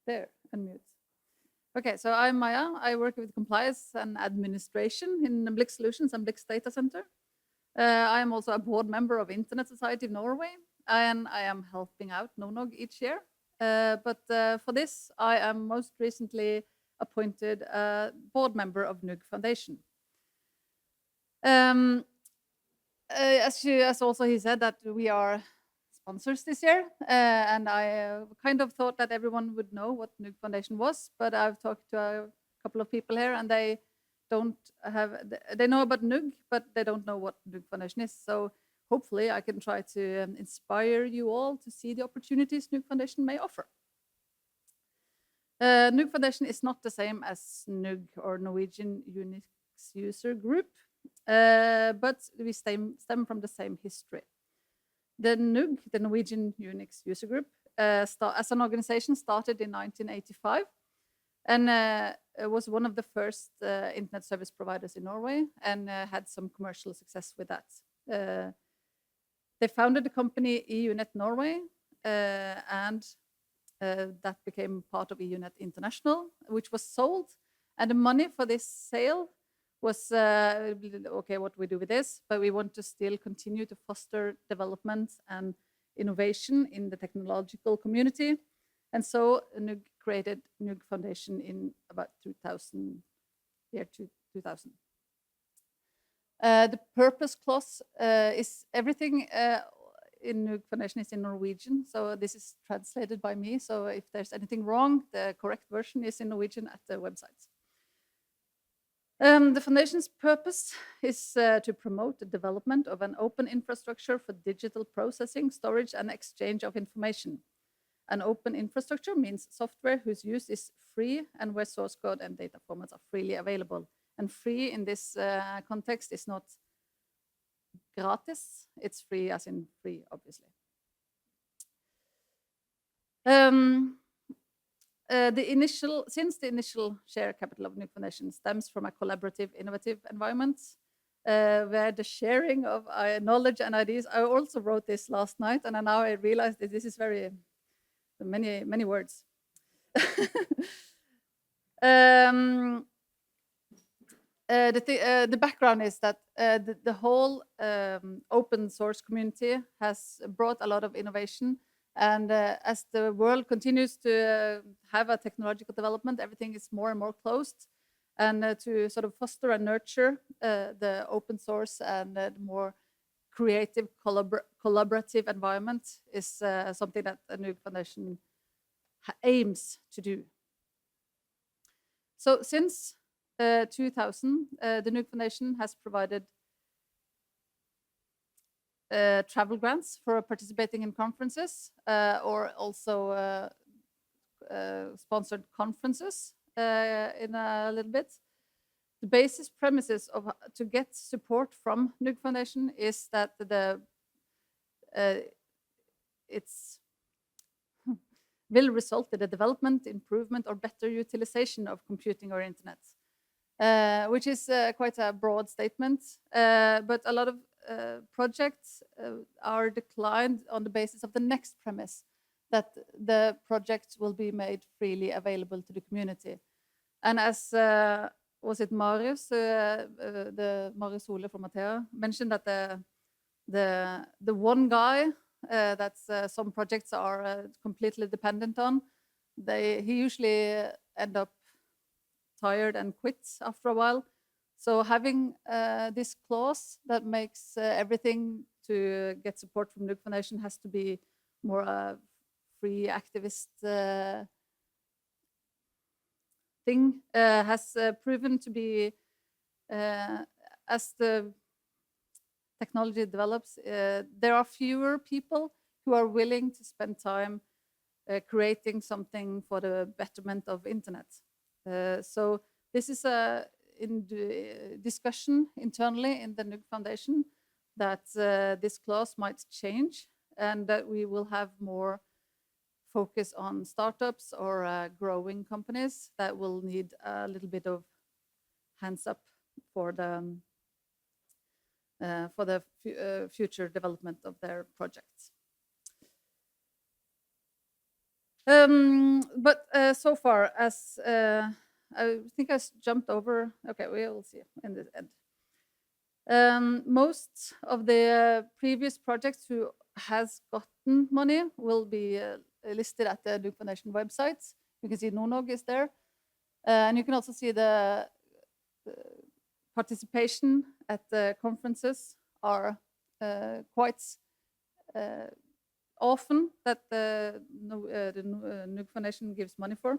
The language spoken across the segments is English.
there, unmute. Okay, so I'm Maja. I work with compliance and administration in Blix Solutions and Blix Data Center. I am also a board member of Internet Society of Norway, and I am helping out NUUG each year. But for this, I am most recently appointed a board member of NUUG Foundation. As also he said, that we are sponsors this year, and I kind of thought that everyone would know what NUUG Foundation was, but I've talked to a couple of people here, and they know about NUUG, but they don't know what NUUG Foundation is. So hopefully I can try to inspire you all to see the opportunities NUUG Foundation may offer. NUUG Foundation is not the same as NUUG or Norwegian Unix User Group, but we stem from the same history. The NUUG, the Norwegian Unix User Group, as an organization started in 1985, and was one of the first internet service providers in Norway, and had some commercial success with that. They founded the company EUNet Norway, and that became part of EUNet International, which was sold. And the money for this sale was, okay, what do we do with this? But we want to still continue to foster development and innovation in the technological community. And so NUUG created NUUG Foundation in about 2000. The purpose clause is everything in NUUG Foundation is in Norwegian, so this is translated by me. So if there's anything wrong, the correct version is in Norwegian at the website. The foundation's purpose is to promote the development of an open infrastructure for digital processing, storage, and exchange of information. An open infrastructure means software whose use is free and where source code and data formats are freely available. And free in this context is not gratis, it's free as in free, obviously. Since the initial share capital of NUUG Foundation stems from a collaborative, innovative environment, where the sharing of knowledge and ideas. I also wrote this last night, and now I realized that this is very many words. The background is that the whole open source community has brought a lot of innovation, and as the world continues to have a technological development, everything is more and more closed. And to sort of foster and nurture the open source and the more creative, collaborative environment is something that the NUUG Foundation aims to do. So since 2000, the NUUG Foundation has provided travel grants for participating in conferences, or also sponsored conferences in a little bit. The basis premises of to get support from NUUG Foundation is that it's will result in the development, improvement, or better utilization of computing or internet, which is quite a broad statement. But a lot of projects are declined on the basis of the next premise, that the projects will be made freely available to the community. And as was it Marius, the Marius Sole from Maja mentioned that the one guy that some projects are completely dependent on, he usually end up tired and quits after a while. So having this clause that makes everything to get support from NUUG Foundation has to be more a free activist thing, has proven to be, as the technology develops, there are fewer people who are willing to spend time creating something for the betterment of internet. So this is in discussion internally in the NUUG Foundation, that this clause might change, and that we will have more focus on startups or growing companies that will need a little bit of hands up for the future development of their projects. But so far, as I think I jumped over. Okay, we will see in the end. Most of the previous projects who has gotten money will be listed at the NUUG Foundation website. You can see NUUG is there, and you can also see the participation at the conferences are quite often that the NUUG Foundation gives money for.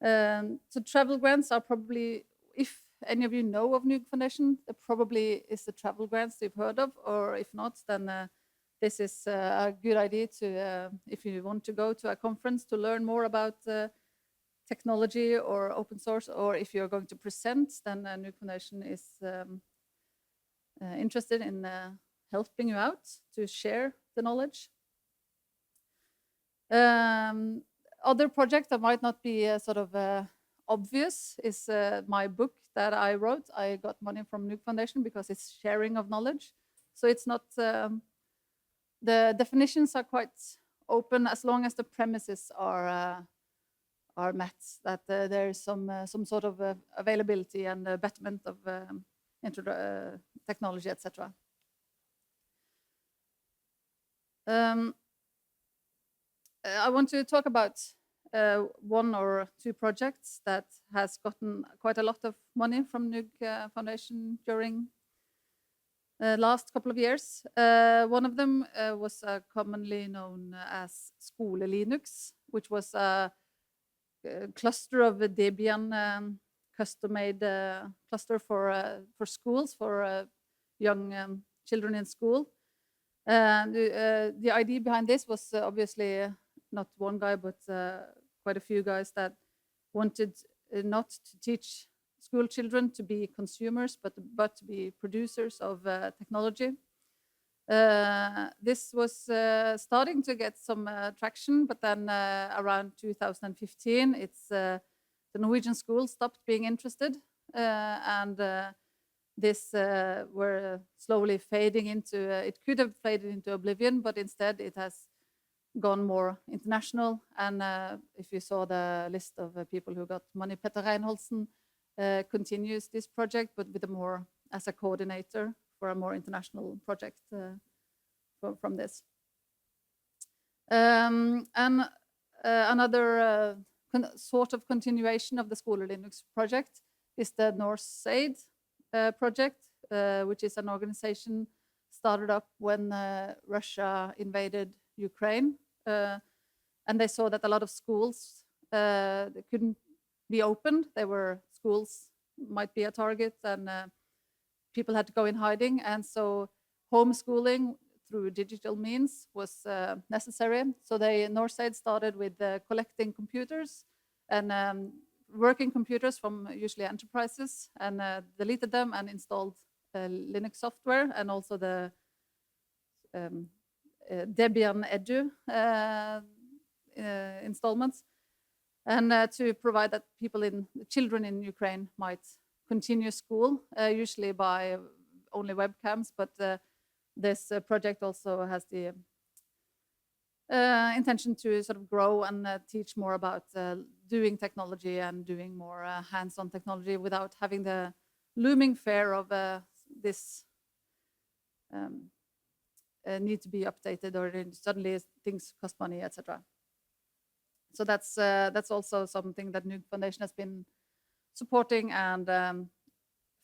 So travel grants are probably, if any of you know of NUUG Foundation, there probably is the travel grants you've heard of, or if not, then this is a good idea to, if you want to go to a conference to learn more about technology or open source, or if you're going to present, then NUUG Foundation is interested in helping you out to share the knowledge. Other projects that might not be sort of obvious is my book that I wrote. I got money from NUUG Foundation because it's sharing of knowledge. So it's not, the definitions are quite open as long as the premises are met, that there is some sort of availability and betterment of technology, etc. I want to talk about one or two projects that has gotten quite a lot of money from NUUG Foundation during the last couple of years. One of them was commonly known as Skole Linux, which was a cluster of Debian custom-made cluster for schools, for young children in school. The idea behind this was obviously not one guy, but quite a few guys that wanted not to teach school children to be consumers, but to be producers of technology. This was starting to get some traction, but then around 2015, the Norwegian schools stopped being interested, and this were slowly fading into, it could have faded into oblivion, but instead it has gone more international. And if you saw the list of people who got money, Petter Reinholdsen continues this project, but with a more as a coordinator for a more international project from this. And another sort of continuation of the Skole Linux project is the NorSaid project, which is an organization started up when Russia invaded Ukraine. And they saw that a lot of schools couldn't be opened. They were schools might be a target, and people had to go in hiding. And so homeschooling through digital means was necessary. So NorSaid started with collecting computers and working computers from usually enterprises, and deleted them and installed Linux software, and also the Debian Edu installments, and to provide that children in Ukraine might continue school, usually by only webcams, but this project also has the intention to sort of grow and teach more about doing technology and doing more hands-on technology without having the looming fear of this need to be updated, or suddenly things cost money, etc. So that's also something that NUUG Foundation has been supporting and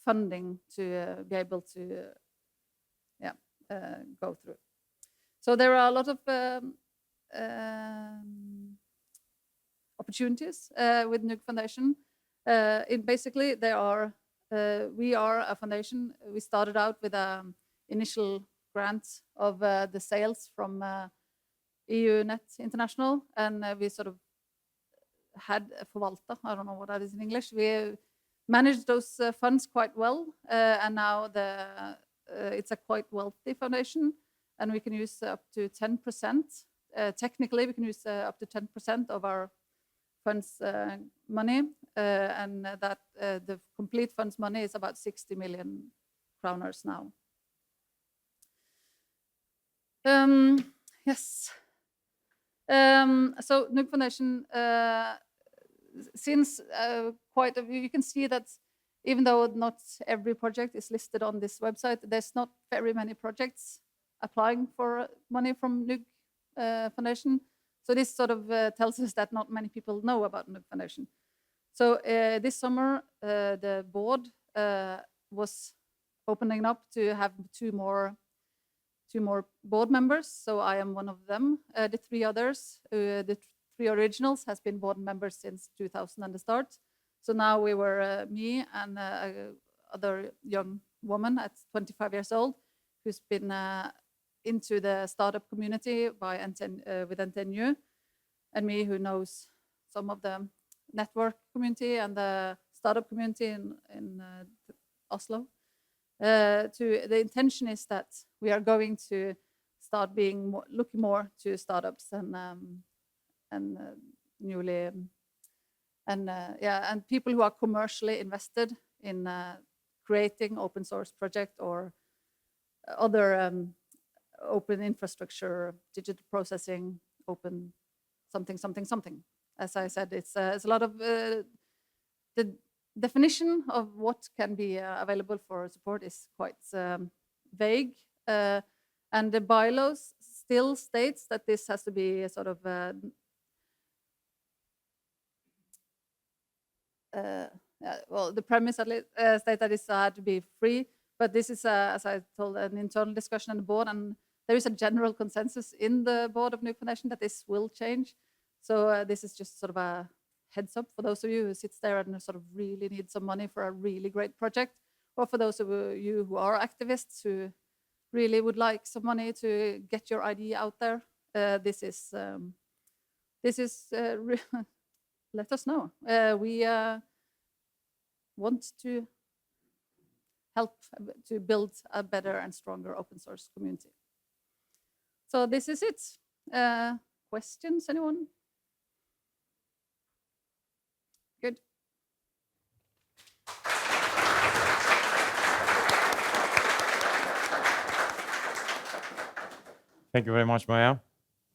funding to be able to go through. So there are a lot of opportunities with NUUG Foundation. Basically, we are a foundation. We started out with an initial grant of the sales from EU Net International, and we sort of had forvalta, I don't know what that is in English. We managed those funds quite well, and now it's a quite wealthy foundation, and we can use up to 10%. Technically, we can use up to 10% of our funds money, and that the complete funds money is about 60 million kroners now. Yes. So NUUG Foundation, since quite a few, you can see that even though not every project is listed on this website, there's not very many projects applying for money from NUUG Foundation. So this sort of tells us that not many people know about NUUG Foundation. So this summer, the board was opening up to have two more board members. So I am one of them. The three others, the three originals, has been board members since 2000 and the start. So now we were me and other young woman at 25 years old who's been into the startup community by with NTNU, and me who knows some of the network community and the startup community in Oslo. The intention is that we are going to start looking more to startups and newly and people who are commercially invested in creating open source project or other open infrastructure, digital processing, open something. As I said, it's a lot of the definition of what can be available for support is quite vague, and the bylaws still states that this has to be a sort of well, the premise at least states that it's had to be free, but this is, as I told, an internal discussion on the board, and there is a general consensus in the board of NUUG Foundation that this will change. So this is just sort of a heads up for those of you who sits there and sort of really need some money for a really great project, or for those of you who are activists who really would like some money to get your idea out there. This is let us know. We want to help to build a better and stronger open source community. So this is it. Questions, anyone? Good. Thank you very much, Maja.